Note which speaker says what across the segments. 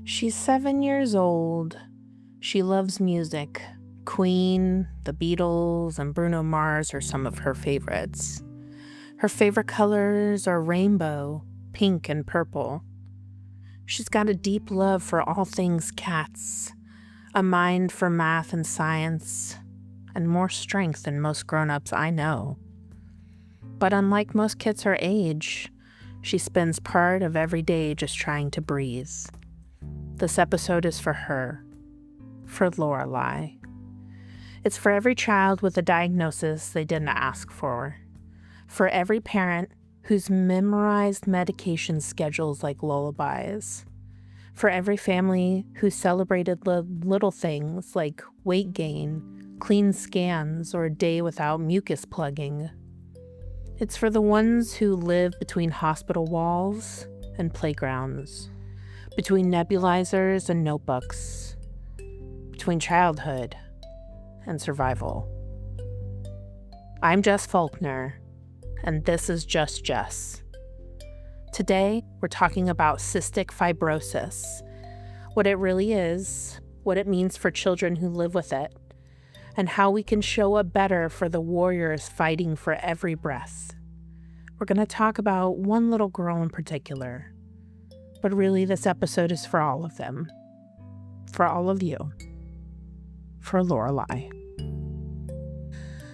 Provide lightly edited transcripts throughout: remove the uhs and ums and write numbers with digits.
Speaker 1: She's 7 years old. She loves music. Queen, the Beatles, and Bruno Mars are some of her favorites. Her favorite colors are rainbow, pink, and purple. She's got a deep love for all things cats, a mind for math and science, and more strength than most grown-ups I know. But unlike most kids her age, she spends part of every day just trying to breathe. This episode is for her, for Lorelei. It's for every child with a diagnosis they didn't ask for every parent who's memorized medication schedules like lullabies, for every family who celebrated the little things like weight gain, clean scans, or a day without mucus plugging. It's for the ones who live between hospital walls and playgrounds, between nebulizers and notebooks, between childhood and survival. I'm Jess Faulkner, and this is Just Jess. Today, we're talking about cystic fibrosis, what it really is, what it means for children who live with it, and how we can show up better for the warriors fighting for every breath. We're going to talk about one little girl in particular, but really this episode is for all of them, for all of you, for Lorelei.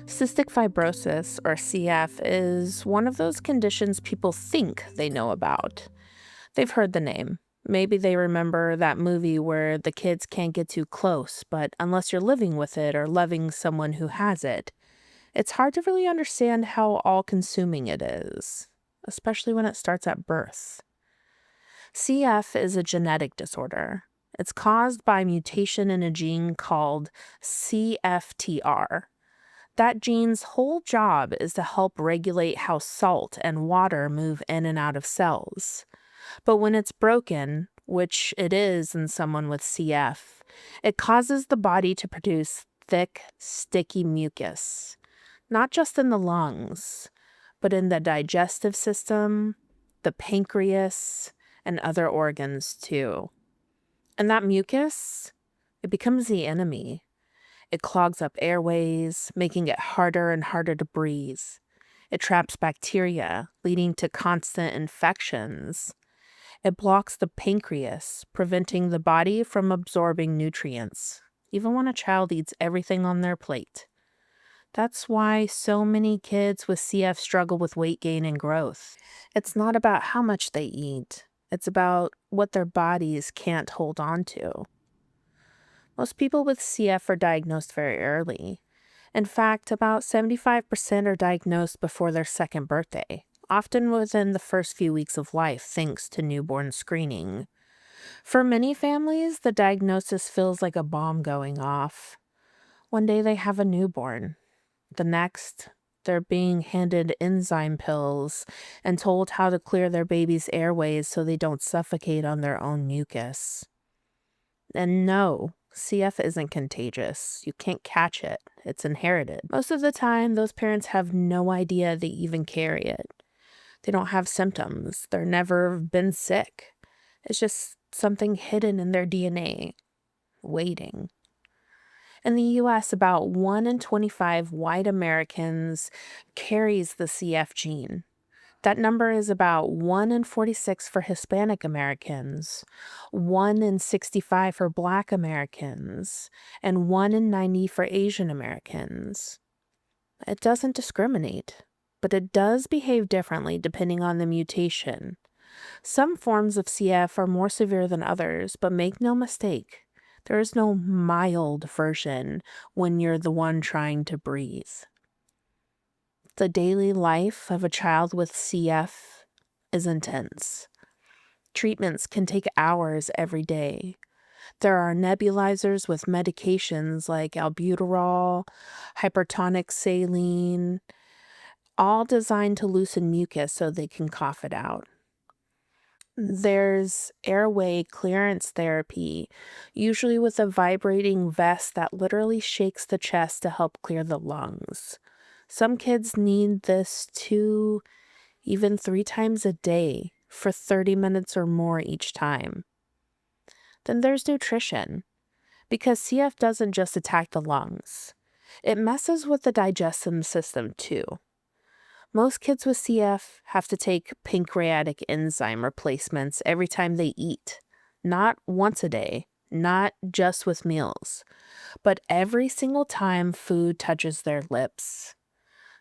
Speaker 1: Cystic fibrosis, or CF, is one of those conditions people think they know about. They've heard the name. Maybe they remember that movie where the kids can't get too close, but unless you're living with it or loving someone who has it, it's hard to really understand how all-consuming it is, especially when it starts at birth. CF is a genetic disorder. It's caused by mutation in a gene called CFTR. That gene's whole job is to help regulate how salt and water move in and out of cells. But when it's broken, which it is in someone with CF, it causes the body to produce thick, sticky mucus, not just in the lungs, but in the digestive system, the pancreas, and other organs too. And that mucus, it becomes the enemy. It clogs up airways, making it harder and harder to breathe. It traps bacteria, leading to constant infections. It blocks the pancreas, preventing the body from absorbing nutrients, even when a child eats everything on their plate. That's why so many kids with CF struggle with weight gain and growth. It's not about how much they eat. It's about what their bodies can't hold on to. Most people with CF are diagnosed very early. In fact, about 75% are diagnosed before their second birthday, often within the first few weeks of life, thanks to newborn screening. For many families, the diagnosis feels like a bomb going off. One day they have a newborn. The next, they're being handed enzyme pills and told how to clear their baby's airways so they don't suffocate on their own mucus. And no, CF isn't contagious. You can't catch it. It's inherited. Most of the time, those parents have no idea they even carry it. They don't have symptoms. They're never been sick. It's just something hidden in their DNA, waiting. In the U.S., about 1 in 25 white Americans carries the CF gene. That number is about 1 in 46 for Hispanic Americans, 1 in 65 for Black Americans, and 1 in 90 for Asian Americans. It doesn't discriminate, but it does behave differently depending on the mutation. Some forms of CF are more severe than others, but make no mistake, there is no mild version when you're the one trying to breathe. The daily life of a child with CF is intense. Treatments can take hours every day. There are nebulizers with medications like albuterol, hypertonic saline, all designed to loosen mucus so they can cough it out. There's airway clearance therapy, usually with a vibrating vest that literally shakes the chest to help clear the lungs. Some kids need this 2, even 3 times a day for 30 minutes or more each time. Then there's nutrition, because CF doesn't just attack the lungs. It messes with the digestive system too. Most kids with CF have to take pancreatic enzyme replacements every time they eat. Not once a day, not just with meals, but every single time food touches their lips.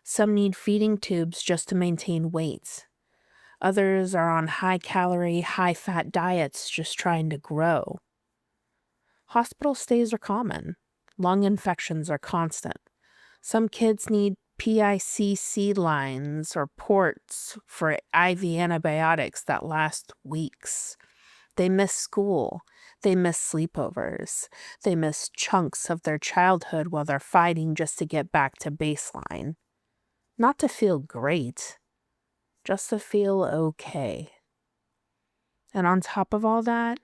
Speaker 1: Some need feeding tubes just to maintain weight. Others are on high-calorie, high-fat diets just trying to grow. Hospital stays are common. Lung infections are constant. Some kids need PICC lines or ports for IV antibiotics that last weeks. They miss school. They miss sleepovers. They miss chunks of their childhood while they're fighting just to get back to baseline. Not to feel great, just to feel okay. And on top of all that,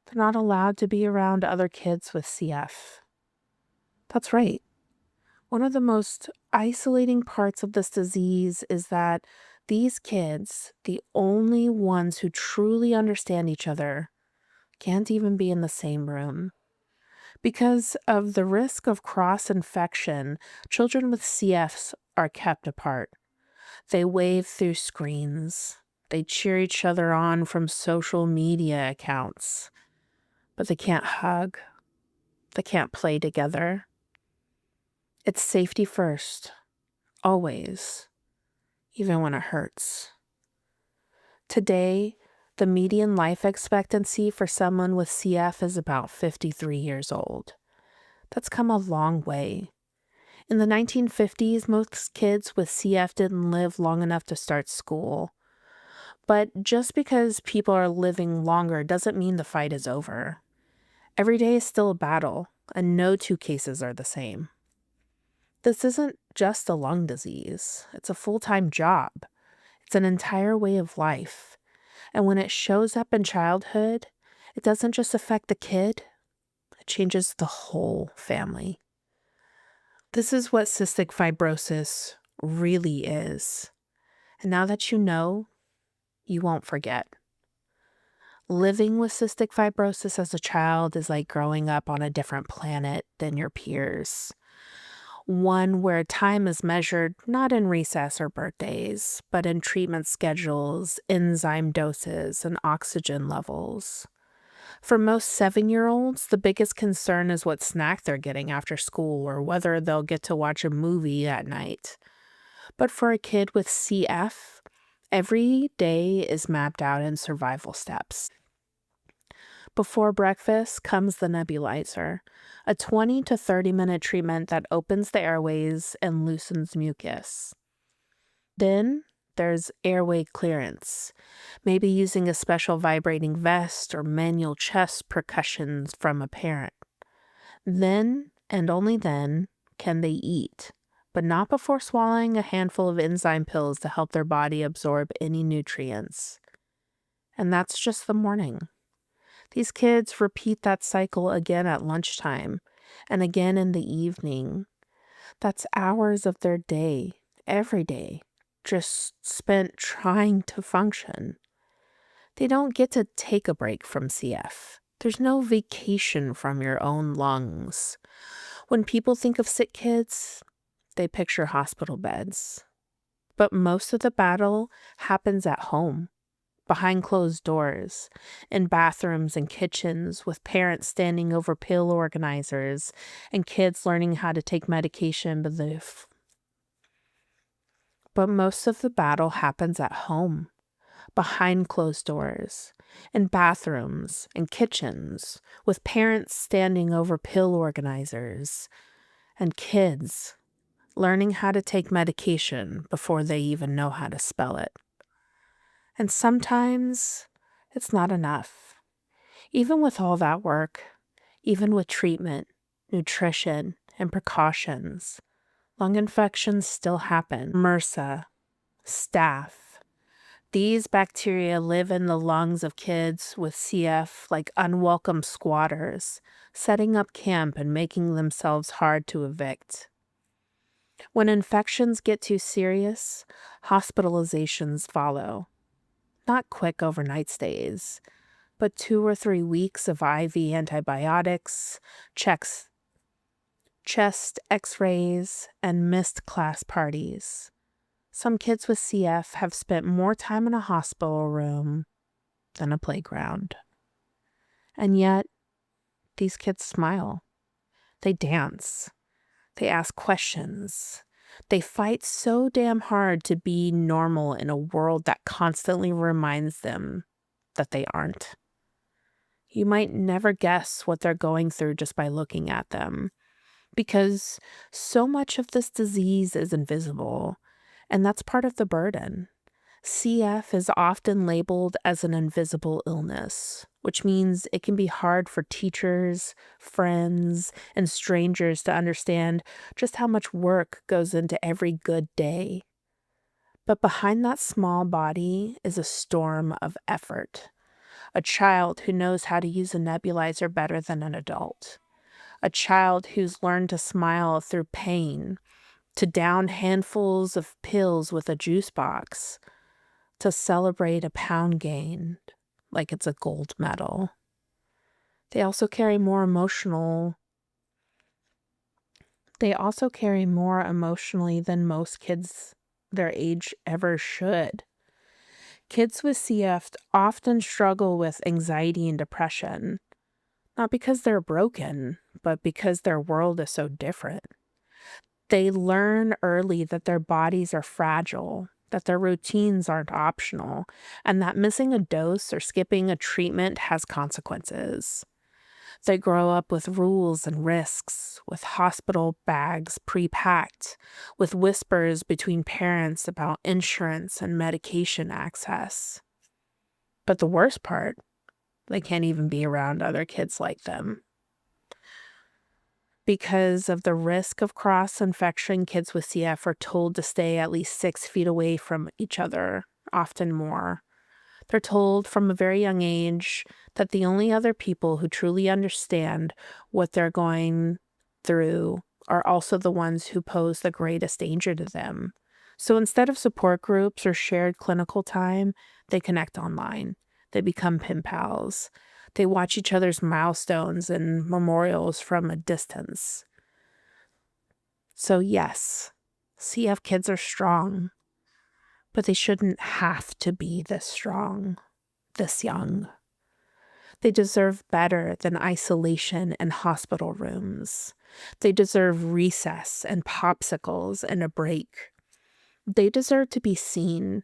Speaker 1: they're not allowed to be around other kids with CF. That's right. One of the most isolating parts of this disease is that these kids, the only ones who truly understand each other, can't even be in the same room. Because of the risk of cross-infection, children with CFs are kept apart. They wave through screens. They cheer each other on from social media accounts. But they can't hug. They can't play together. It's safety first, always, even when it hurts. Today, the median life expectancy for someone with CF is about 53 years old. That's come a long way. In the 1950s, most kids with CF didn't live long enough to start school. But just because people are living longer doesn't mean the fight is over. Every day is still a battle, and no two cases are the same. This isn't just a lung disease. It's a full-time job. It's an entire way of life. And when it shows up in childhood, it doesn't just affect the kid, it changes the whole family. This is what cystic fibrosis really is. And now that you know, you won't forget. Living with cystic fibrosis as a child is like growing up on a different planet than your peers. One where time is measured not in recess or birthdays, but in treatment schedules, enzyme doses, and oxygen levels. For most 7-year-olds, the biggest concern is what snack they're getting after school or whether they'll get to watch a movie at night. But for a kid with CF, every day is mapped out in survival steps. Before breakfast comes the nebulizer, a 20 to 30-minute treatment that opens the airways and loosens mucus. Then there's airway clearance, maybe using a special vibrating vest or manual chest percussions from a parent. Then, and only then, can they eat, but not before swallowing a handful of enzyme pills to help their body absorb any nutrients. And that's just the morning. These kids repeat that cycle again at lunchtime and again in the evening. That's hours of their day, every day, just spent trying to function. They don't get to take a break from CF. There's no vacation from your own lungs. When people think of sick kids, they picture hospital beds. But most of the battle happens at home, behind closed doors, in bathrooms and kitchens, with parents standing over pill organizers and kids learning how to take medication. But most of the battle happens at home, behind closed doors, in bathrooms and kitchens, with parents standing over pill organizers and kids learning how to take medication before they even know how to spell it. And sometimes it's not enough. Even with all that work, even with treatment, nutrition, and precautions, lung infections still happen. MRSA, staph. These bacteria live in the lungs of kids with CF like unwelcome squatters, setting up camp and making themselves hard to evict. When infections get too serious, hospitalizations follow. Not quick overnight stays, But 2 or 3 weeks of IV antibiotics, checks, chest x-rays, and missed class parties. Some kids with CF have spent more time in a hospital room than a playground. And yet, these kids smile. They dance. They ask questions. They fight so damn hard to be normal in a world that constantly reminds them that they aren't. You might never guess what they're going through just by looking at them, because so much of this disease is invisible, and that's part of the burden. CF is often labeled as an invisible illness, which means it can be hard for teachers, friends, and strangers to understand just how much work goes into every good day. But behind that small body is a storm of effort. A child who knows how to use a nebulizer better than an adult. A child who's learned to smile through pain, to down handfuls of pills with a juice box, to celebrate a pound gained like it's a gold medal. They also carry more emotionally than most kids their age ever should. Kids with CF often struggle with anxiety and depression, not because they're broken, but because their world is so different. They learn early that their bodies are fragile, that their routines aren't optional, and that missing a dose or skipping a treatment has consequences. They grow up with rules and risks, with hospital bags pre-packed, with whispers between parents about insurance and medication access. But the worst part, they can't even be around other kids like them. Because of the risk of cross-infection, kids with CF are told to stay at least 6 feet away from each other, often more. They're told from a very young age that the only other people who truly understand what they're going through are also the ones who pose the greatest danger to them. So instead of support groups or shared clinical time, they connect online. They become pen pals. They watch each other's milestones and memorials from a distance. So yes, CF kids are strong, but they shouldn't have to be this strong, this young. They deserve better than isolation and hospital rooms. They deserve recess and popsicles and a break. They deserve to be seen,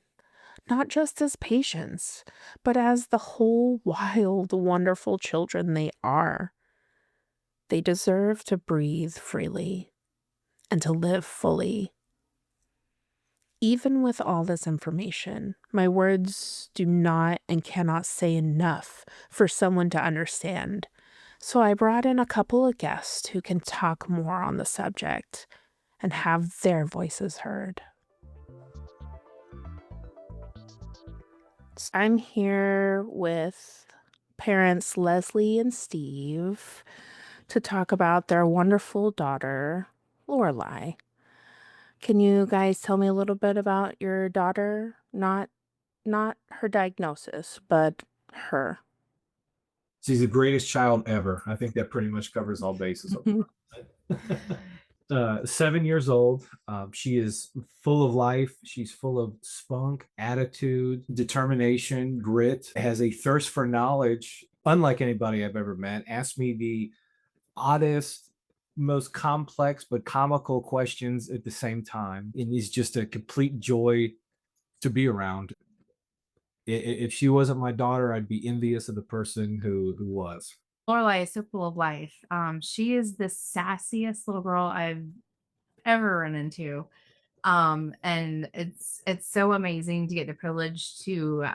Speaker 1: not just as patients, but as the whole wild, wonderful children they are. They deserve to breathe freely and to live fully. Even with all this information, my words do not and cannot say enough for someone to understand. So I brought in a couple of guests who can talk more on the subject and have their voices heard. So I'm here with parents Leslie and Steve to talk about their wonderful daughter, Lorelei. Can you guys tell me a little bit about your daughter? Not her diagnosis, but her.
Speaker 2: She's the greatest child ever. I think that pretty much covers all bases. 7 years old. She is full of life. She's full of spunk, attitude, determination, grit, has a thirst for knowledge, unlike anybody I've ever met. Asked me the oddest, most complex, but comical questions at the same time. And is just a complete joy to be around. If she wasn't my daughter, I'd be envious of the person who was.
Speaker 3: Lorelei is so full of life. She is the sassiest little girl I've ever run into. And it's so amazing to get the privilege to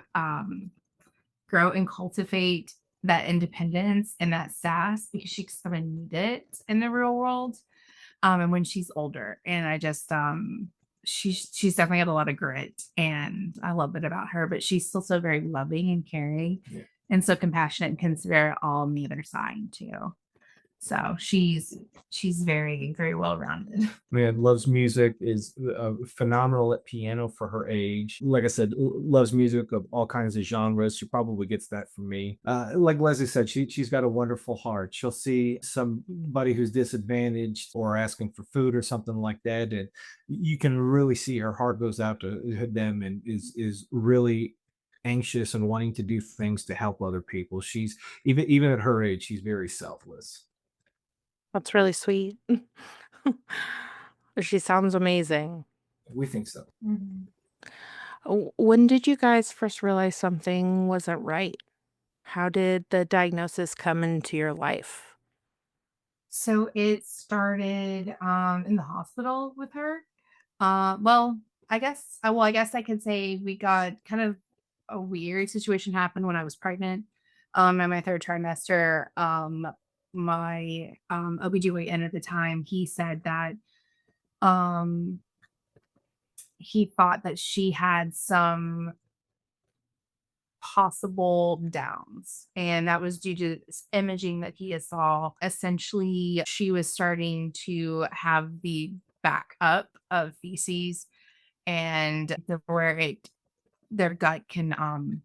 Speaker 3: grow and cultivate that independence and that sass because she's gonna need it in the real world. And when she's older. And I just she's definitely got a lot of grit and I love it about her, but she's still so very loving and caring
Speaker 2: Yeah.
Speaker 3: and so compassionate and considerate on the other side too. So she's very, very well rounded.
Speaker 2: Man, loves music, is phenomenal at piano for her age. Like I said, loves music of all kinds of genres. She probably gets that from me. Like Leslie said, she's got a wonderful heart. She'll see somebody who's disadvantaged or asking for food or something like that, and you can really see her heart goes out to them, and is really anxious and wanting to do things to help other people. She's even at her age, she's very selfless.
Speaker 1: That's really sweet. She sounds amazing.
Speaker 2: We think so.
Speaker 3: Mhm.
Speaker 1: When did you guys first realize something wasn't right? How did the diagnosis come into your life?
Speaker 3: So it started in the hospital with her. Well, I guess I could say we got kind of a weird situation happened when I was pregnant. In my third trimester, my OBGYN at the time, he said that um he thought that she had some possible downs, and that was due to imaging that he had saw. Essentially, she was starting to have the backup of feces, and where it their gut can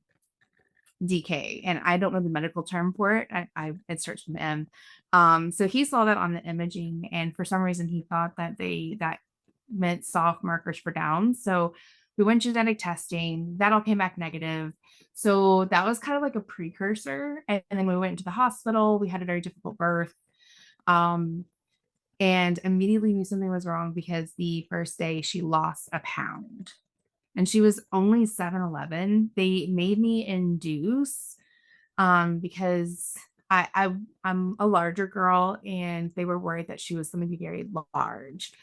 Speaker 3: decay, and I don't know the medical term for it. I it starts with an M. So he saw that on the imaging, and for some reason he thought that that meant soft markers for Downs. So we went genetic testing. That all came back negative. So that was kind of like a precursor. And then we went to the hospital. We had a very difficult birth. Um, and immediately knew something was wrong because the first day she lost a pound and she was only 7'11". They made me induce because I'm a larger girl and they were worried that she was going to be very large.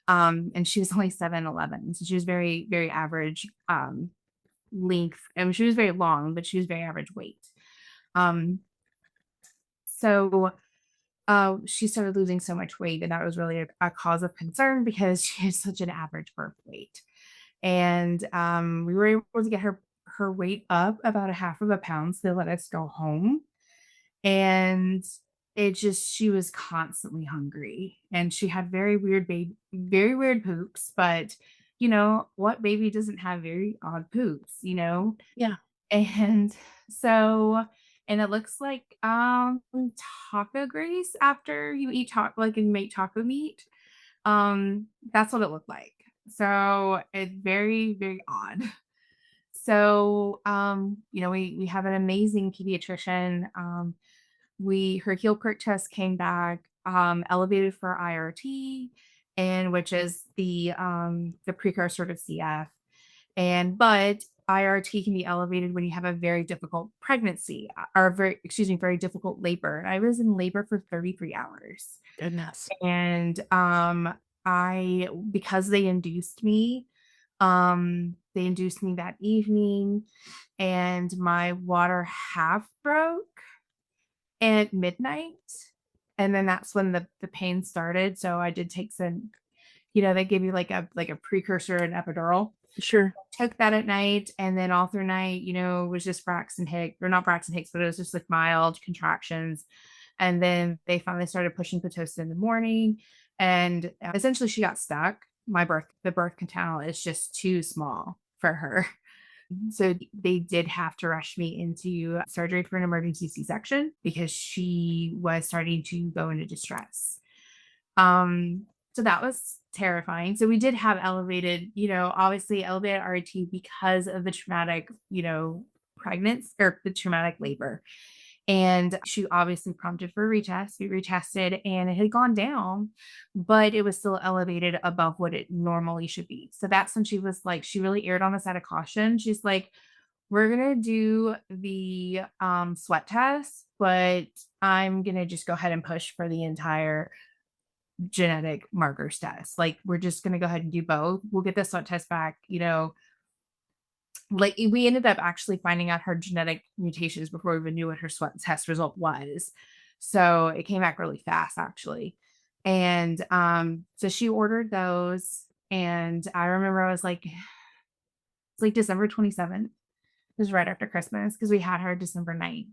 Speaker 3: And she was only 7'11". So she was very, very average length. I mean, she was very long, but she was very average weight. Um, so she started losing so much weight, and that was really a cause of concern because she has such an average birth weight. And we were able to get her weight up about a half of a pound, so they let us go home. And it just she was constantly hungry, and she had very weird poops, but you know what baby doesn't have very odd poops, you know?
Speaker 1: Yeah.
Speaker 3: And so and it looks like taco grease after you eat taco like and make taco meat. That's what it looked like. So it's very, very odd. So you know, we have an amazing pediatrician. We her heel prick test came back elevated for IRT, and which is the precursor to CF. And but IRT can be elevated when you have a very difficult pregnancy or very excuse me, very difficult labor. I was in labor for 33 hours.
Speaker 1: Goodness.
Speaker 3: And I because they induced me that evening, and my water half broke at midnight. And then that's when the pain started. So I did take some, you know, they give you like a precursor, an epidural.
Speaker 1: Sure.
Speaker 3: Took that at night, and then all through night, you know, was just Braxton Hicks, or not Braxton Hicks, but it was just like mild contractions. And then they finally started pushing Pitocin in the morning, and essentially she got stuck. The birth canal is just too small for her. So they did have to rush me into surgery for an emergency C-section because she was starting to go into distress. So that was terrifying. So we did have elevated, you know, obviously elevated RT because of the traumatic, you know, pregnancy or the traumatic labor. And she obviously prompted for a retest. We retested and it had gone down, but it was still elevated above what it normally should be. So that's when she was like, she really erred on the side of caution. She's like, we're gonna do the sweat test, but I'm gonna just go ahead and push for the entire genetic markers test. Like, we're just gonna go ahead and do both. We'll get the sweat test back, you know, like we ended up actually finding out her genetic mutations before we even knew what her sweat test result was. So it came back really fast actually. And so she ordered those, and I remember I was like, it's like December 27th. It was right after Christmas because we had her December 9th.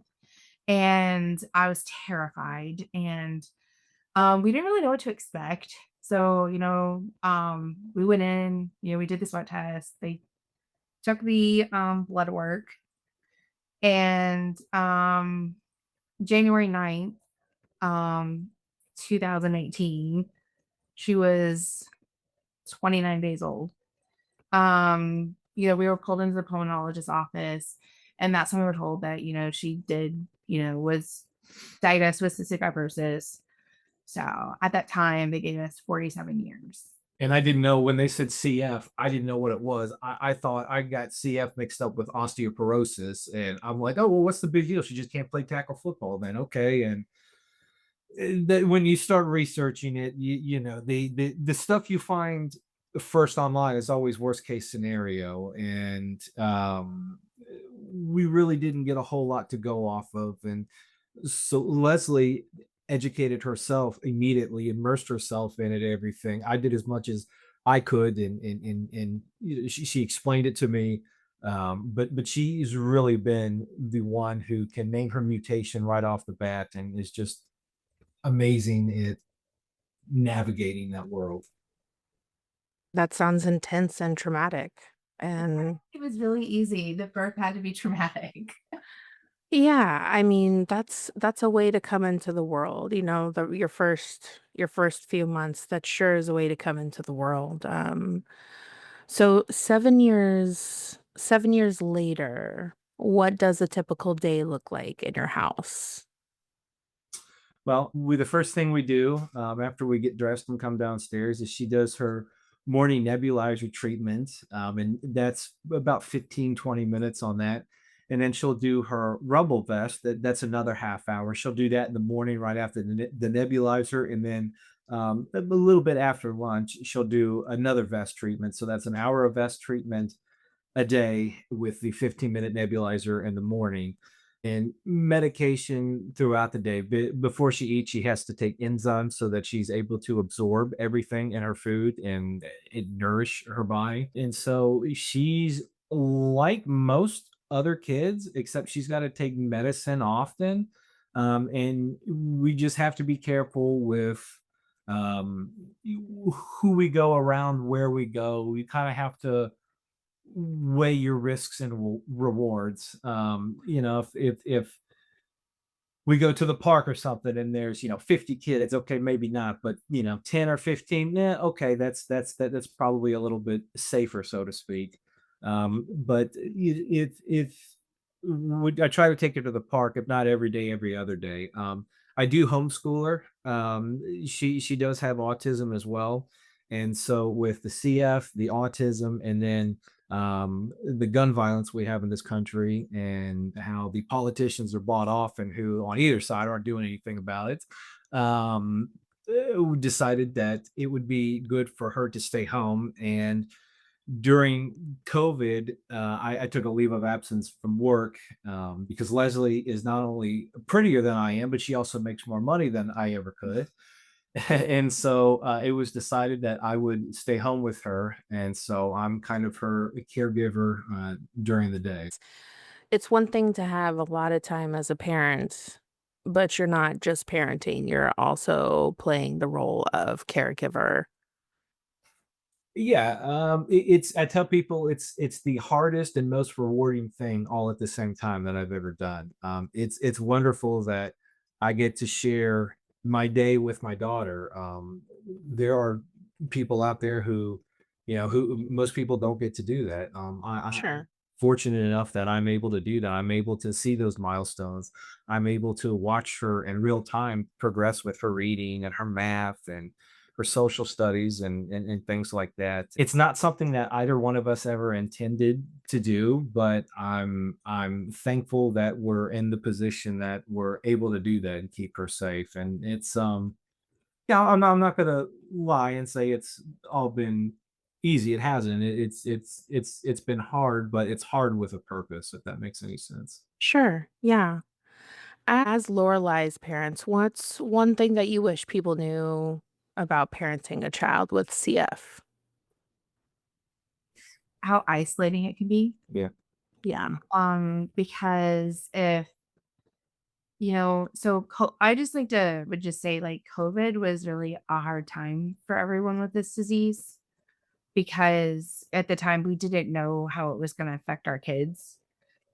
Speaker 3: And I was terrified. And We didn't really know what to expect. So, we went in, we did the sweat test. They took the blood work, and January 9th, um, 2018, she was 29 days old. We were pulled into the pulmonologist's office, and that's when we were told that, she was diagnosed with cystic fibrosis. So at that time, they gave us 47 years.
Speaker 2: And I didn't know when they said CF, I didn't know what it was. I thought I got CF mixed up with osteoporosis. And I'm like, oh, well, what's the big deal? She just can't play tackle football then. Okay. And that when you start researching it, the stuff you find first online is always worst case scenario. And we really didn't get a whole lot to go off of. And so Leslie educated herself immediately, immersed herself in it, everything. I did as much as I could, and she explained it to me. But she's really been the one who can name her mutation right off the bat, and is just amazing at navigating that world.
Speaker 1: That sounds intense and traumatic. And
Speaker 3: It was really easy. The birth had to be traumatic.
Speaker 1: yeah, I mean, that's a way to come into the world, your first few months, that sure is a way to come into the world. So 7 years later, what does a typical day look like in your house?
Speaker 2: Well, the first thing we do after we get dressed and come downstairs is she does her morning nebulizer treatment. And that's about 15-20 minutes on that. And then she'll do her rumble vest. That's another half hour. She'll do that in the morning right after the nebulizer. And then a little bit after lunch, she'll do another vest treatment. So that's an hour of vest treatment a day with the 15-minute nebulizer in the morning, and medication throughout the day. Before she eats, she has to take enzymes so that she's able to absorb everything in her food and it nourish her body. And so she's like most other kids, except she's got to take medicine often. And we just have to be careful with um, who we go around, where we go. We kind of have to weigh your risks and rewards. If we go to the park or something and there's 50 kids, okay, maybe not, but 10 or 15, yeah, okay, that's probably a little bit safer, so to speak. But if I try to take her to the park, if not every day, every other day. I do homeschool her. She does have autism as well, and so with the CF, the autism, and then the gun violence we have in this country, and how the politicians are bought off and who on either side aren't doing anything about it. We decided that it would be good for her to stay home. And during COVID, I took a leave of absence from work because Leslie is not only prettier than I am, but she also makes more money than I ever could. And so it was decided that I would stay home with her. And so I'm kind of her caregiver during the day.
Speaker 1: It's one thing to have a lot of time as a parent, but you're not just parenting, you're also playing the role of caregiver.
Speaker 2: Yeah, it's I tell people it's the hardest and most rewarding thing all at the same time that I've ever done. It's wonderful that I get to share my day with my daughter. There are people out there who most people don't get to do that. I'm
Speaker 1: Sure.
Speaker 2: fortunate enough that I'm able to do that. I'm able to see those milestones. I'm able to watch her in real time progress with her reading and her math and for social studies and things like that. It's not something that either one of us ever intended to do, but I'm thankful that we're in the position that we're able to do that and keep her safe. And it's yeah, I'm not gonna lie and say it's all been easy. It hasn't. It's been hard, but it's hard with a purpose, if that makes any sense.
Speaker 1: Sure. Yeah. As Lorelei's parents, what's one thing that you wish people knew about parenting a child with CF?
Speaker 3: How isolating it can be.
Speaker 2: Yeah.
Speaker 1: Yeah.
Speaker 3: Because if I just like to would just say like COVID was really a hard time for everyone with this disease because at the time we didn't know how it was going to affect our kids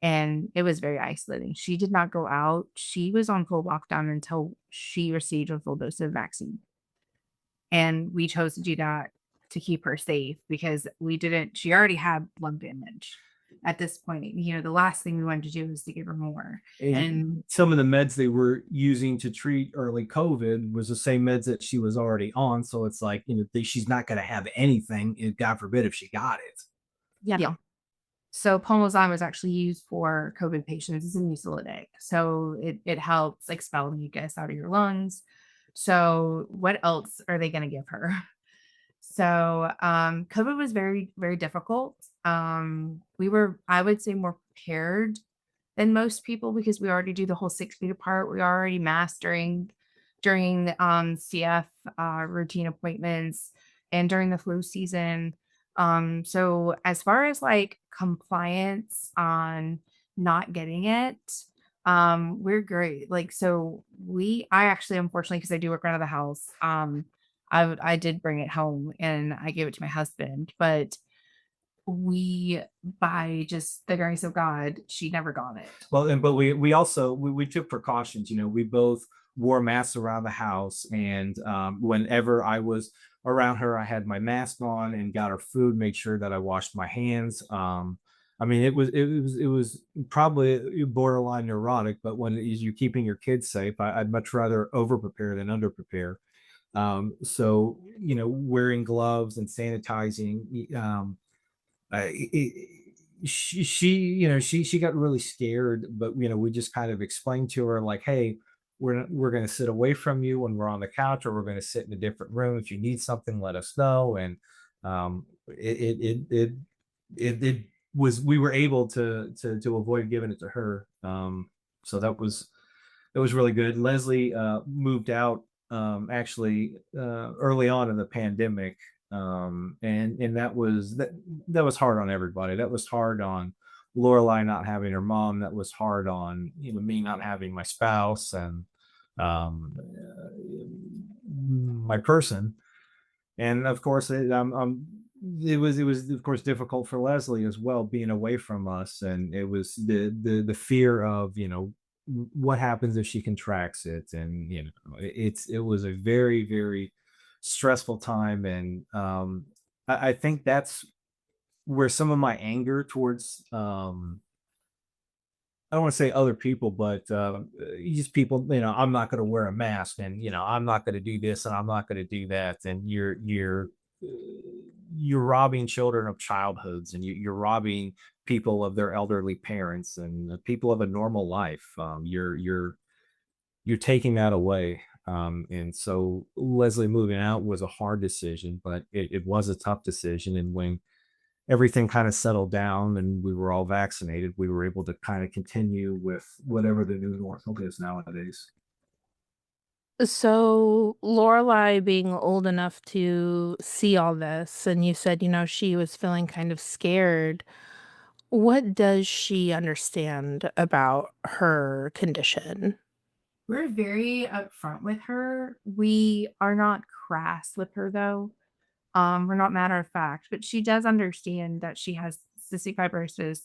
Speaker 3: and it was very isolating. She did not go out. She was on full lockdown until she received a full dose of vaccine. And we chose to do that to keep her safe because we didn't she already had lung damage at this point. The last thing we wanted to do was to give her more.
Speaker 2: And
Speaker 3: And
Speaker 2: some of the meds they were using to treat early COVID was the same meds that she was already on. So it's like, she's not going to have anything, God forbid, if she got it.
Speaker 3: yeah. So Pulmozyme was actually used for COVID patients. It's a mucilagic. So it helps expel mucus out of your lungs. So what else are they going to give her? So COVID was very, very difficult. We were, I would say, more prepared than most people because we already do the whole 6 feet apart. We already masked during the CF routine appointments and during the flu season. So as far as like compliance on not getting it, we're great. Like so I actually unfortunately because I do work around the house, I did bring it home and I gave it to my husband, but we by just the grace of God, she never got it.
Speaker 2: Well, but we also we took precautions. We both wore masks around the house, and whenever I was around her, I had my mask on and got her food. Made sure that I washed my hands. I mean, it was probably borderline neurotic, but when you're keeping your kids safe, I'd much rather over prepare than under prepare. So wearing gloves and sanitizing. She got really scared, but we just kind of explained to her like, hey, we're going to sit away from you when we're on the couch, or we're going to sit in a different room. If you need something, let us know. And it was we were able to avoid giving it to her. So that was really good. Leslie moved out actually early on in the pandemic, and that was hard on everybody. That was hard on Lorelei not having her mom. That was hard on me not having my spouse and my person. And of course, it was of course difficult for Leslie as well, being away from us, and it was the fear of what happens if she contracts it, and it was a very very stressful time, and I think that's where some of my anger towards I don't want to say other people, but just people, I'm not going to wear a mask, and I'm not going to do this, and I'm not going to do that, and uh, you're robbing children of childhoods, and you're robbing people of their elderly parents and people of a normal life. You're taking that away, and so Leslie moving out was a hard decision, but it was a tough decision, and when everything kind of settled down and we were all vaccinated, we were able to kind of continue with whatever the new normal is nowadays.
Speaker 1: So, Lorelai being old enough to see all this, and you said, she was feeling kind of scared. What does she understand about her condition?
Speaker 3: We're very upfront with her. We are not crass with her though. We're not matter of fact, but she does understand that she has cystic fibrosis.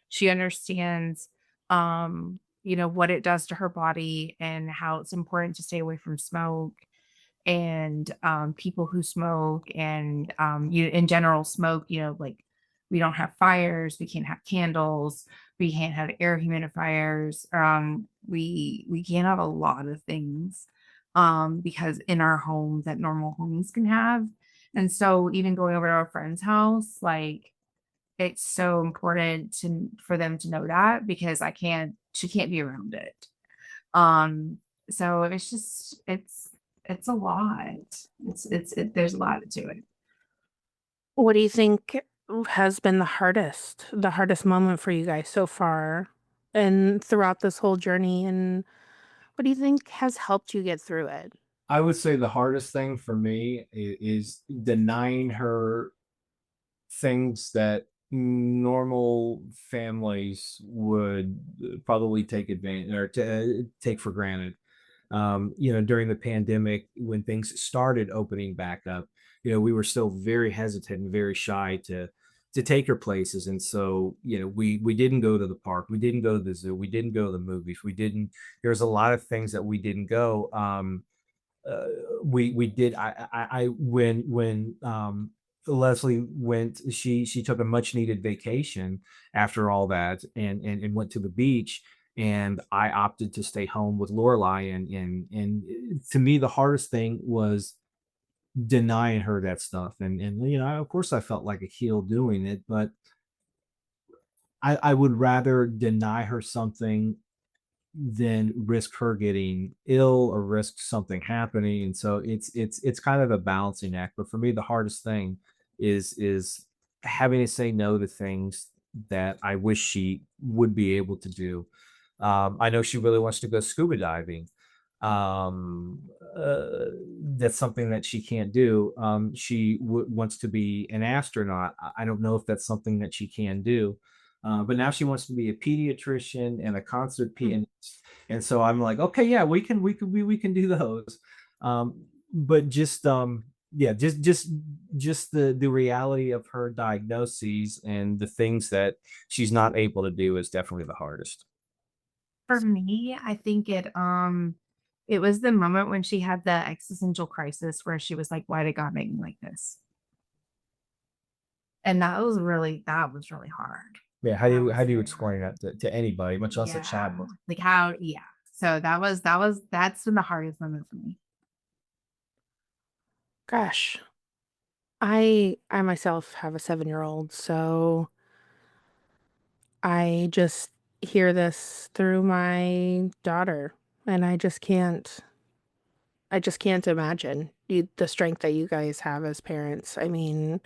Speaker 3: She understands, what it does to her body and how it's important to stay away from smoke and people who smoke and you in general smoke. Like we don't have fires, we can't have candles, we can't have air humidifiers. We can't have a lot of things because in our home that normal homes can have. And so even going over to our friend's house, like it's so important for them to know that because she can't be around it. Um, so it's just it's a lot. There's a lot to it.
Speaker 1: What do you think has been the hardest moment for you guys so far and throughout this whole journey? And what do you think has helped you get through it?
Speaker 2: I would say the hardest thing for me is denying her things that normal families would probably take advantage or take for granted. During the pandemic, when things started opening back up, we were still very hesitant and very shy to take her places. And so, we didn't go to the park, we didn't go to the zoo, we didn't go to the movies, we didn't. There's a lot of things that we didn't go. Uh, we did. I when Leslie went, she took a much needed vacation after all that, and went to the beach, and I opted to stay home with Lorelei, and to me the hardest thing was denying her that stuff, and of course I felt like a heel doing it, but I would rather deny her something than risk her getting ill or risk something happening. And so it's kind of a balancing act. But for me, the hardest thing is having to say no to things that I wish she would be able to do. I know she really wants to go scuba diving. Um, uh, that's something that she can't do. She wants to be an astronaut. I don't know if that's something that she can do. But now she wants to be a pediatrician and a concert pianist, and so I'm like, okay, yeah, we can do those. But just yeah, just the reality of her diagnoses and the things that she's not able to do is definitely the hardest.
Speaker 3: For me, I think it was the moment when she had the existential crisis where she was like, "Why did God make me like this?" And that was really hard.
Speaker 2: Yeah, how do
Speaker 3: That
Speaker 2: you
Speaker 3: was
Speaker 2: how do you
Speaker 3: very hard.
Speaker 2: explain that to anybody, much less a
Speaker 3: Yeah.
Speaker 2: child?
Speaker 3: Like how yeah. So that's been the hardest moment for me.
Speaker 1: Gosh, I myself have a 7-year-old, so I just hear this through my daughter, and I just can't imagine the strength that you guys have as parents. I mean,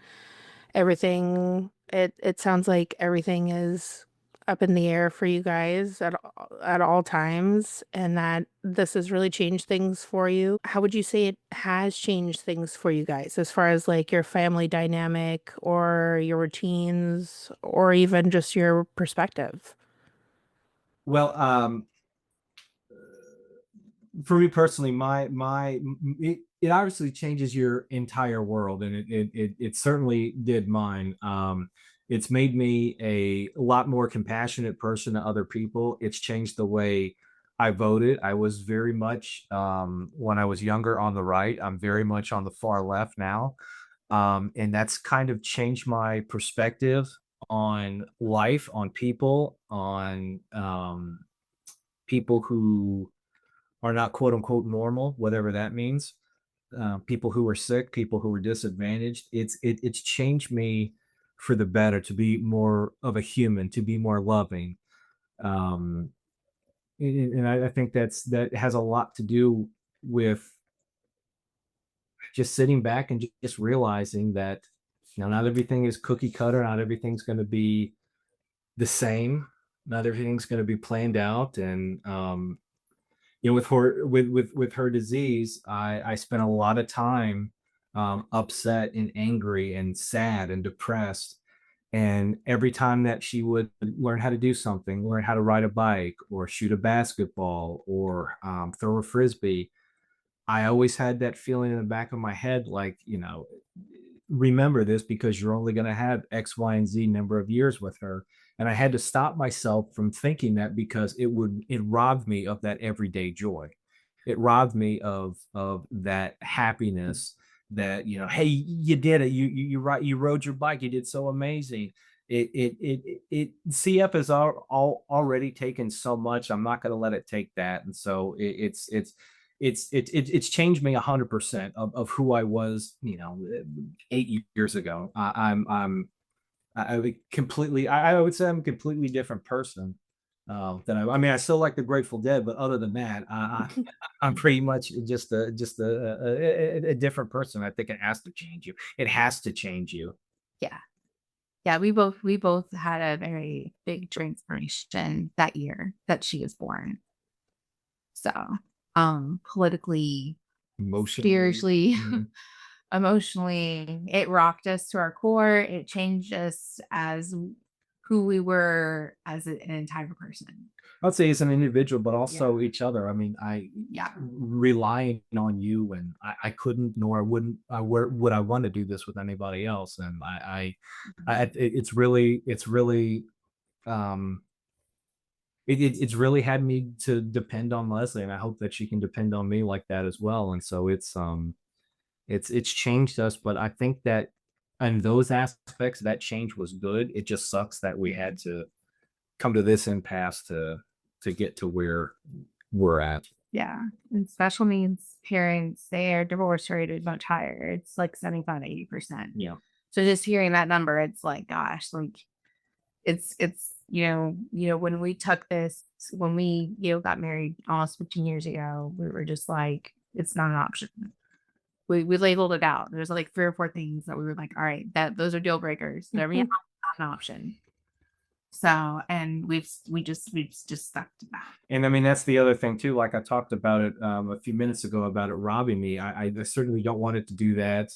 Speaker 1: it sounds like everything is up in the air for you guys at all times, and that this has really changed things for you. How would you say it has changed things for you guys as far as like your family dynamic or your routines or even just your perspective?
Speaker 2: Well, for me personally, it obviously changes your entire world, and it certainly did mine. It's made me a lot more compassionate person to other people. It's changed the way I voted. I was very much, when I was younger, on the right. I'm very much on the far left now, and that's kind of changed my perspective on life, on people, on people who are not quote unquote normal, whatever that means. People who are sick, people who are disadvantaged. It's changed me for the better to be more of a human, to be more loving. Um, and I think that has a lot to do with just sitting back and just realizing that not everything is cookie cutter, not everything's going to be the same, not everything's going to be planned out, and with her disease, I spent a lot of time upset and angry and sad and depressed. And every time that she would learn how to do something, learn how to ride a bike or shoot a basketball or throw a frisbee, I always had that feeling in the back of my head, like, remember this because you're only going to have X, Y, and Z number of years with her. And I had to stop myself from thinking that because it robbed me of that everyday joy. It robbed me of that happiness that, hey, you did it. You rode your bike. You did so amazing. CF has already taken so much. I'm not going to let it take that. And so it's changed me 100% of who I was, 8 years ago. I would completely, I would say I'm a completely different person. Than I mean, I still like the Grateful Dead, but other than that, I'm pretty much just a different person. I think it has to change you. It has to change you.
Speaker 3: Yeah. Yeah, we both had a very big transformation that year that she was born. So, politically,
Speaker 2: Emotionally.
Speaker 3: spiritually,
Speaker 2: Mhm.
Speaker 3: emotionally, it rocked us to our core. It changed us as who we were as an entire person.
Speaker 2: I'd say as an individual, but
Speaker 3: Yeah.
Speaker 2: also each other. I mean, I
Speaker 3: Yeah.
Speaker 2: relying on you, and I couldn't nor wouldn't would I want to do this with anybody else. And it's really um it's really had me to depend on Leslie, and I hope that she can depend on me like that as well. And so it's changed us, but I think that in those aspects that change was good. It just sucks that we had to come to this impasse to get to where we're at.
Speaker 3: Yeah. And special needs parents, their divorce rate is much higher. It's like 75, 80%.
Speaker 2: Yeah.
Speaker 3: So just hearing that number, it's like, gosh, like it's when we took this, when we, got married almost 15 years ago, we were just like, it's not an option. We labeled it out. There's like 3 or 4 things that we were like, all right, those are deal breakers. They're not an option. So, and we've just stuck to that.
Speaker 2: And I mean, that's the other thing too. Like I talked about it a few minutes ago about it robbing me. I certainly don't want it to do that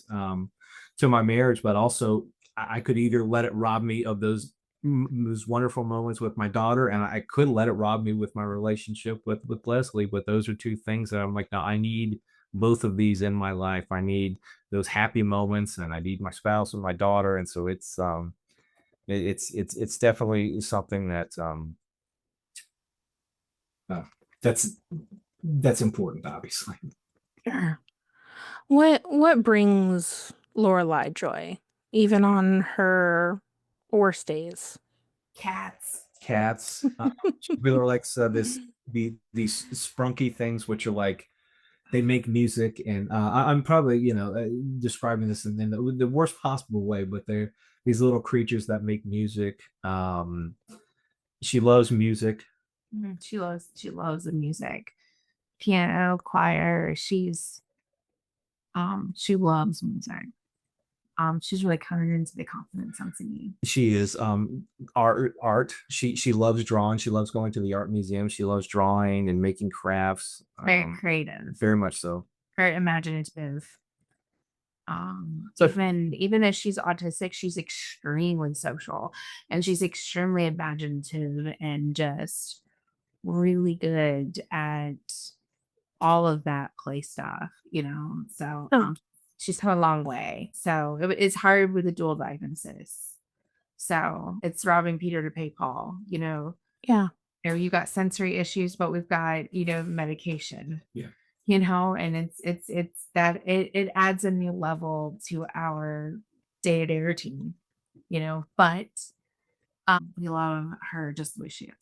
Speaker 2: to my marriage, but also I could either let it rob me of those wonderful moments with my daughter, and I could let it rob me with my relationship with Leslie. But those are two things that I'm like, no, I need both of these in my life. I need those happy moments, and I need my spouse and my daughter. And so it's definitely something that uh, that's that's important, obviously.
Speaker 1: Sure. What brings Lorelei joy, even on her worst days?
Speaker 3: Cats.
Speaker 2: Cats. She really likes these sprunky things, which are like they make music, and I'm probably describing this in the worst possible way, but they're these little creatures that make music. She loves music.
Speaker 3: She loves the music. Piano, choir. She loves music. She's really coming into the confidence on singing.
Speaker 2: She is art. She loves drawing. She loves going to the art museum. She loves drawing and making crafts.
Speaker 3: Very creative,
Speaker 2: Very much so.
Speaker 3: very imaginative.
Speaker 2: So
Speaker 3: Even though she's autistic, she's extremely social and she's extremely imaginative and just really good at all of that play stuff. So
Speaker 1: Oh,
Speaker 3: she's come a long way. So it's hard with a dual diagnosis. So it's robbing Peter to pay Paul.
Speaker 1: yeah.
Speaker 3: You got sensory issues, but we've got, medication.
Speaker 2: Yeah.
Speaker 3: And it's that it adds a new level to our day-to-day routine. But we love her just the way she is.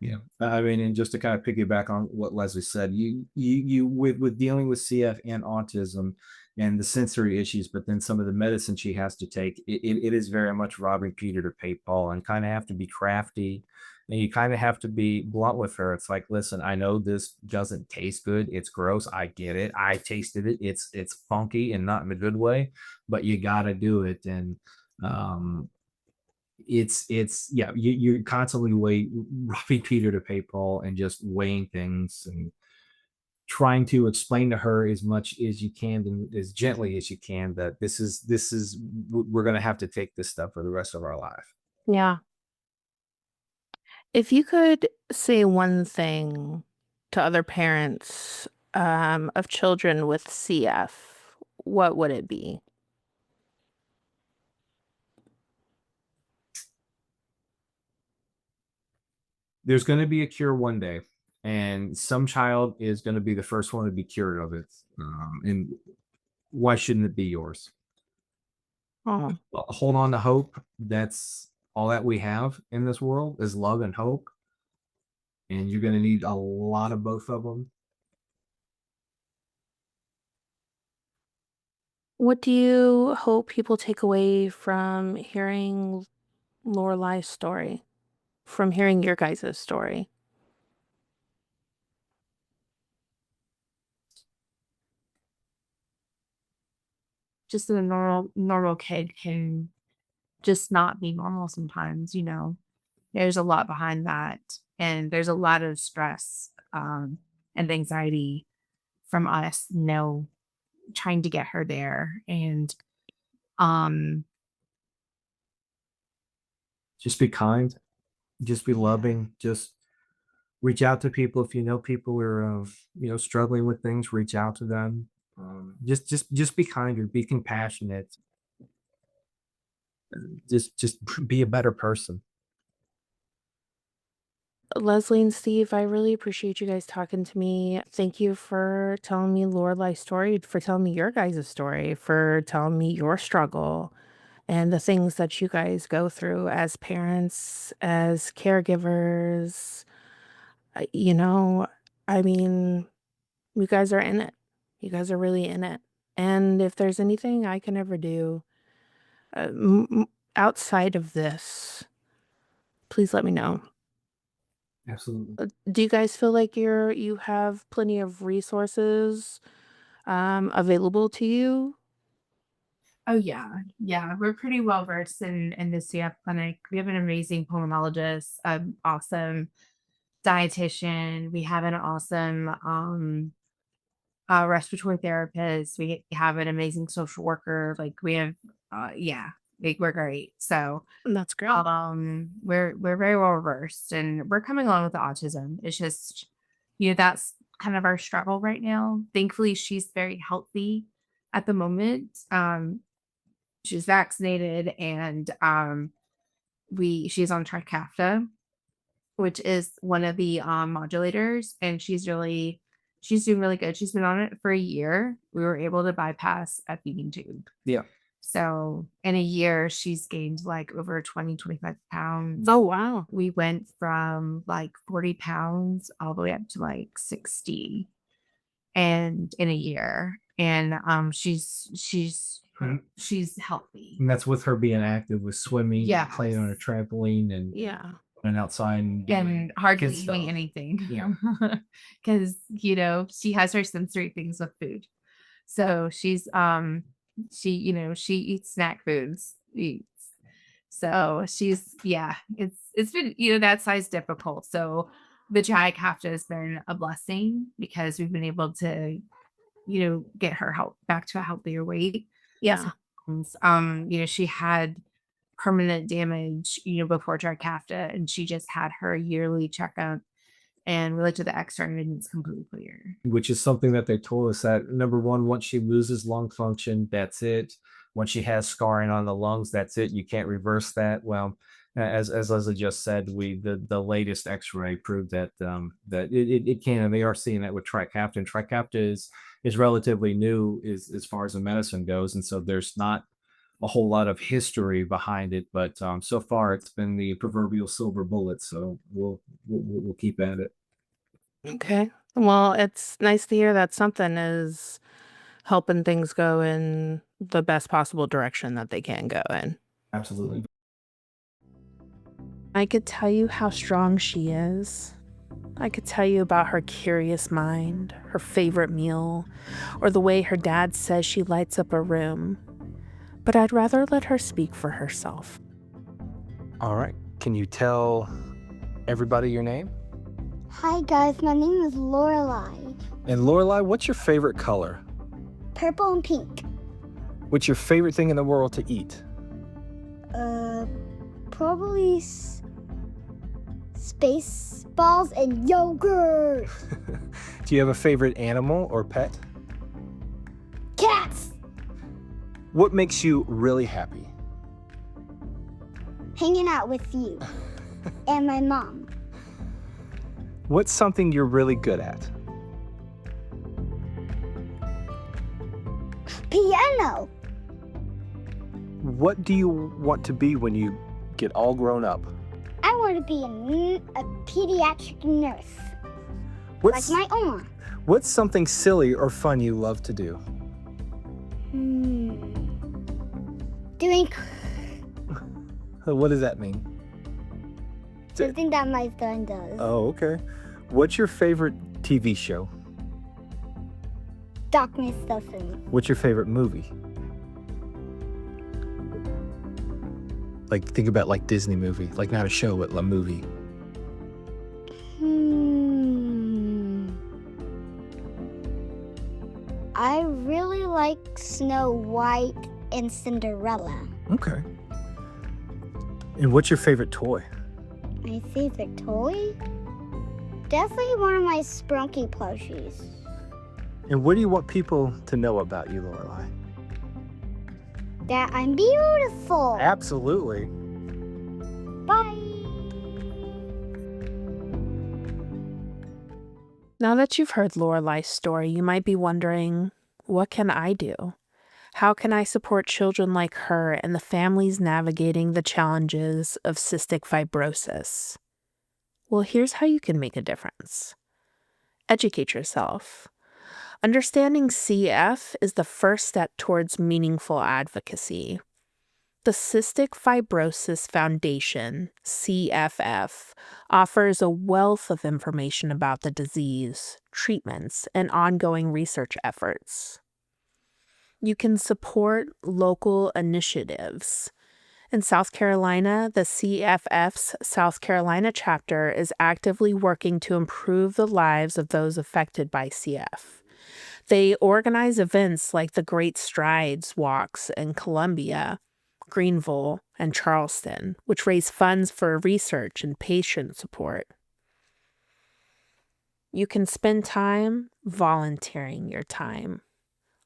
Speaker 2: Yeah, I mean, and just to kind of piggyback on what Leslie said, you with dealing with CF and autism and the sensory issues, but then some of the medicine she has to take, it is very much robbing Peter to pay Paul, and kind of have to be crafty, and you kind of have to be blunt with her. It's like, listen, I know this doesn't taste good, it's gross, I get it, I tasted it, it's funky and not in a good way, but you got to do it. And um it's yeah, you're constantly robbing Peter to pay Paul, and just weighing things and trying to explain to her as much as you can and as gently as you can that this is we're going to have to take this stuff for the rest of our life.
Speaker 1: Yeah. If you could say one thing to other parents of children with CF, what would it be?
Speaker 2: There's going to be a cure one day, and some child is going to be the first one to be cured of it. And why shouldn't it be yours?
Speaker 1: Oh,
Speaker 2: Hold on to hope. That's all that we have in this world is love and hope, and you're going to need a lot of both of them.
Speaker 1: what do you hope people take away from hearing Lorelei's story, from hearing your guys' story?
Speaker 3: Just a normal kid can just not be normal sometimes. There's a lot behind that, and there's a lot of stress and anxiety from us, trying to get her there. And um
Speaker 2: Just be kind, just be loving, just reach out to people. If you know people who are, struggling with things, reach out to them. Just be kinder, be compassionate, just be a better person.
Speaker 1: Leslie and Steve, I really appreciate you guys talking to me. Thank you for telling me Lorelei's story, for telling me your guys' story, for telling me your struggle and the things that you guys go through as parents, as caregivers. You know, I mean, you guys are in it. You guys are really in it. And if there's anything I can ever do outside of this, please let me know.
Speaker 2: Absolutely.
Speaker 1: Do you guys feel like you have plenty of resources available to you?
Speaker 3: Oh yeah, yeah. We're pretty well versed in the CF clinic. We have an amazing pulmonologist, awesome dietitian. We have an awesome respiratory therapist. We have an amazing social worker. Like we have, yeah, like we're great. So
Speaker 1: That's great.
Speaker 3: we're very well versed, and we're coming along with the autism. It's just, that's kind of our struggle right now. Thankfully, she's very healthy at the moment. She's vaccinated, and she's on Trikafta, which is one of the modulators, and she's doing really good. She's been on it for a year. We were able to bypass a feeding tube.
Speaker 2: Yeah.
Speaker 3: So in a year, she's gained like over 20-25 pounds.
Speaker 1: Oh, wow.
Speaker 3: We went from like 40 pounds all the way up to like 60, and in a year. And she's healthy.
Speaker 2: And that's with her being active with swimming,
Speaker 3: Yes.
Speaker 2: playing on a trampoline, and
Speaker 1: Yeah.
Speaker 2: outside and
Speaker 3: And hardly
Speaker 2: good
Speaker 3: eating
Speaker 2: stuff.
Speaker 3: anything.
Speaker 2: Yeah.
Speaker 3: Because, she has her sensory things with food. So she eats snack foods. So it's been, that size difficult. So the Trikafta has been a blessing because we've been able to, get her back to a healthier weight.
Speaker 1: Yeah.
Speaker 3: She had permanent damage, before Trikafta, and she just had her yearly checkup, and we looked at the X-ray and it's completely clear.
Speaker 2: Which is something that they told us that number one, once she loses lung function, that's it. Once she has scarring on the lungs, that's it. You can't reverse that. Well, as Leslie just said, the latest X-ray proved that that it can, and they are seeing that with Trikafta. And Trikafta is relatively new as far as the medicine goes, and so there's not a whole lot of history behind it. But so far, it's been the proverbial silver bullet. So we'll keep at it.
Speaker 1: Okay. Well, it's nice to hear that something is helping things go in the best possible direction that they can go in.
Speaker 2: Absolutely.
Speaker 1: I could tell you how strong she is. I could tell you about her curious mind, her favorite meal, or the way her dad says she lights up a room. But I'd rather let her speak for herself.
Speaker 4: All right. Can you tell everybody your name?
Speaker 5: Hi guys, my name is Lorelei.
Speaker 4: And Lorelei, what's your favorite color?
Speaker 5: Purple and pink.
Speaker 4: What's your favorite thing in the world to eat?
Speaker 5: Probably space balls and yogurt.
Speaker 4: Do you have a favorite animal or pet?
Speaker 5: Cats.
Speaker 4: What makes you really happy?
Speaker 5: Hanging out with you and my mom.
Speaker 4: What's something you're really good at?
Speaker 5: Piano.
Speaker 4: What do you want to be when you get all grown up?
Speaker 5: I want to be a pediatric nurse.
Speaker 4: What's,
Speaker 5: like my Oma.
Speaker 4: What's something silly or fun you love to do?
Speaker 5: Doing
Speaker 4: What does that mean?
Speaker 5: something that my son does.
Speaker 4: Oh, okay. What's your favorite TV show?
Speaker 5: Doc Stuffing.
Speaker 4: What's your favorite movie? Like, think about like Disney movie, like not a show, but a movie.
Speaker 5: I really like Snow White and Cinderella.
Speaker 4: Okay. And what's your favorite toy?
Speaker 5: My favorite toy? Definitely one of my Sprunky plushies.
Speaker 4: And what do you want people to know about you, Lorelei?
Speaker 5: That I'm beautiful.
Speaker 4: Absolutely.
Speaker 5: Bye.
Speaker 1: Now that you've heard Lorelei's story, you might be wondering, what can I do? How can I support children like her and the families navigating the challenges of cystic fibrosis? Well, here's how you can make a difference. Educate yourself. Understanding CF is the first step towards meaningful advocacy. The Cystic Fibrosis Foundation, CFF, offers a wealth of information about the disease, treatments, and ongoing research efforts. You can support local initiatives. In South Carolina, the CFF's South Carolina chapter is actively working to improve the lives of those affected by CF. They organize events like the Great Strides Walks in Columbia, Greenville, and Charleston, which raise funds for research and patient support. You can spend time volunteering your time.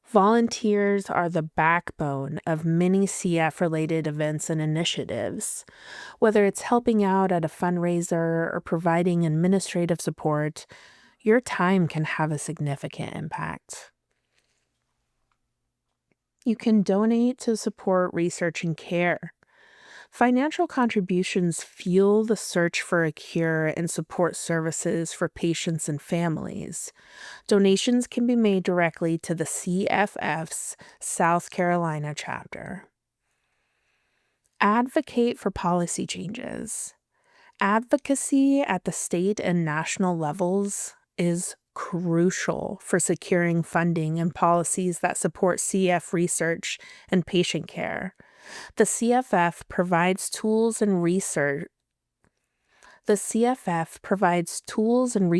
Speaker 1: Volunteers are the backbone of many CF-related events and initiatives. Whether it's helping out at a fundraiser or providing administrative support, your time can have a significant impact. You can donate to support research and care. Financial contributions fuel the search for a cure and support services for patients and families. Donations can be made directly to the CFF's South Carolina chapter. Advocate for policy changes. Advocacy at the state and national levels is crucial for securing funding and policies that support CF research and patient care. The CFF provides tools and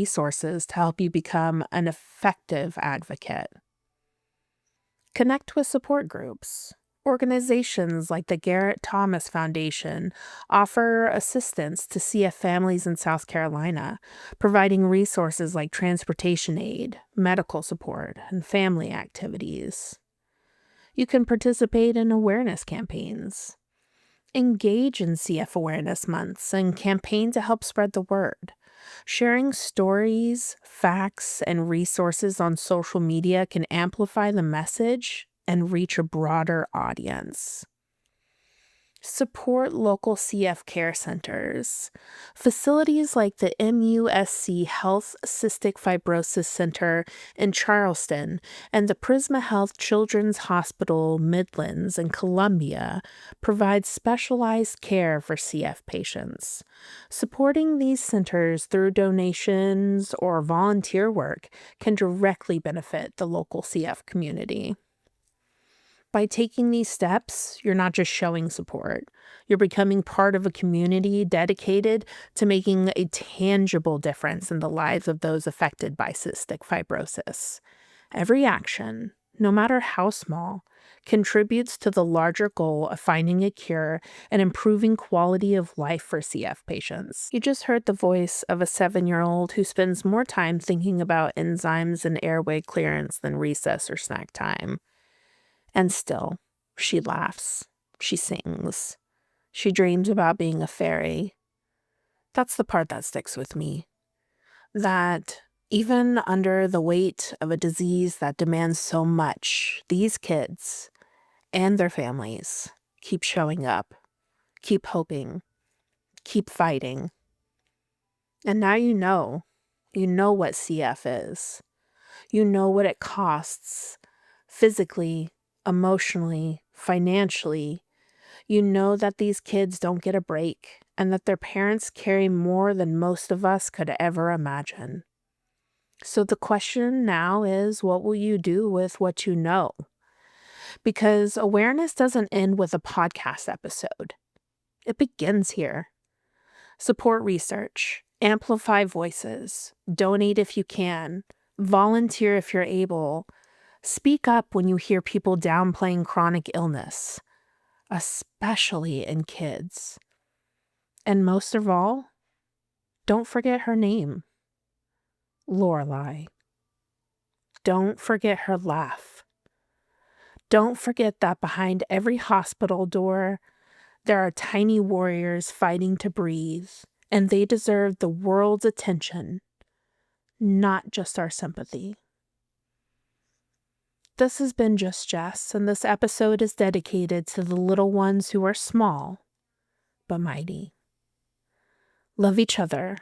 Speaker 1: resources to help you become an effective advocate. Connect with support groups. Organizations like the Garrett Thomas Foundation offer assistance to CF families in South Carolina, providing resources like transportation aid, medical support, and family activities. You can participate in awareness campaigns. Engage in CF awareness months and campaign to help spread the word. Sharing stories, facts, and resources on social media can amplify the message and reach a broader audience. Support local CF care centers. Facilities like the MUSC Health Cystic Fibrosis Center in Charleston and the Prisma Health Children's Hospital Midlands in Columbia provide specialized care for CF patients. Supporting these centers through donations or volunteer work can directly benefit the local CF community. By taking these steps, you're not just showing support. You're becoming part of a community dedicated to making a tangible difference in the lives of those affected by cystic fibrosis. Every action, no matter how small, contributes to the larger goal of finding a cure and improving quality of life for CF patients. You just heard the voice of a 7-year-old who spends more time thinking about enzymes and airway clearance than recess or snack time. And still, she laughs, she sings, she dreams about being a fairy. That's the part that sticks with me. That even under the weight of a disease that demands so much, these kids and their families keep showing up, keep hoping, keep fighting. And now you know what CF is. You know what it costs physically, emotionally, financially. You know that these kids don't get a break and that their parents carry more than most of us could ever imagine. So the question now is, what will you do with what you know? Because awareness doesn't end with a podcast episode. It begins here. Support research, amplify voices, donate if you can, volunteer if you're able, Speak up when you hear people downplaying chronic illness, especially in kids. And most of all, don't forget her name, Lorelei. Don't forget her laugh. Don't forget that behind every hospital door, there are tiny warriors fighting to breathe, and they deserve the world's attention, not just our sympathy. This has been Just Jess, and this episode is dedicated to the little ones who are small but mighty. Love each other.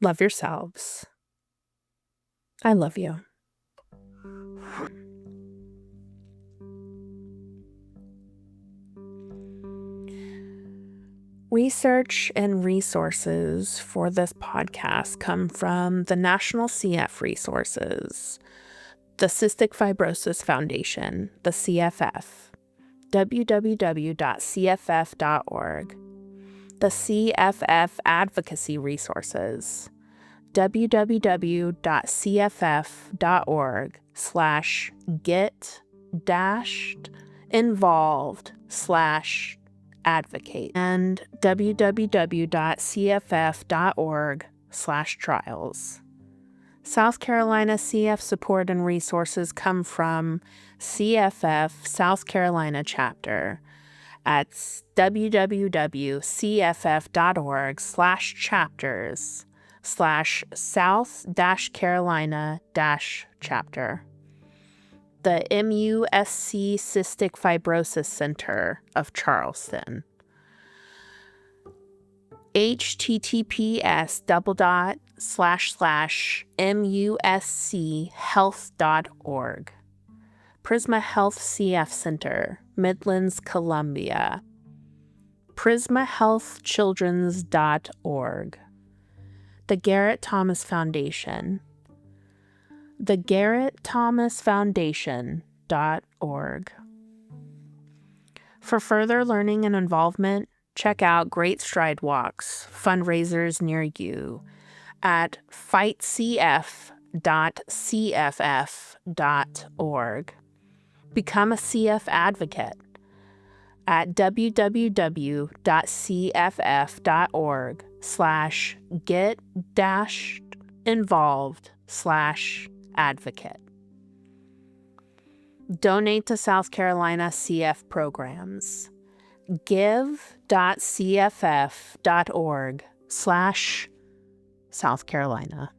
Speaker 1: Love yourselves. I love you. Research and resources for this podcast come from the National CF Resources, the Cystic Fibrosis Foundation, the CFF, www.cff.org, the CFF Advocacy Resources, www.cff.org/get-involved/advocate, and www.cff.org/trials. South Carolina CF support and resources come from CFF South Carolina chapter at www.cff.org/chapters/South-Carolina-chapter. The MUSC Cystic Fibrosis Center of Charleston. https://muschealth.org. Prisma Health CF Center, Midlands, Columbia. PrismaHealthChildren's.org. The Garrett Thomas Foundation. TheGarrettThomasFoundation.org. For further learning and involvement, check out Great Stride Walks, fundraisers near you, at fightcf.cff.org. Become a CF advocate at www.cff.org/get-involved/advocate. Donate to South Carolina CF programs. give.cff.org/South Carolina.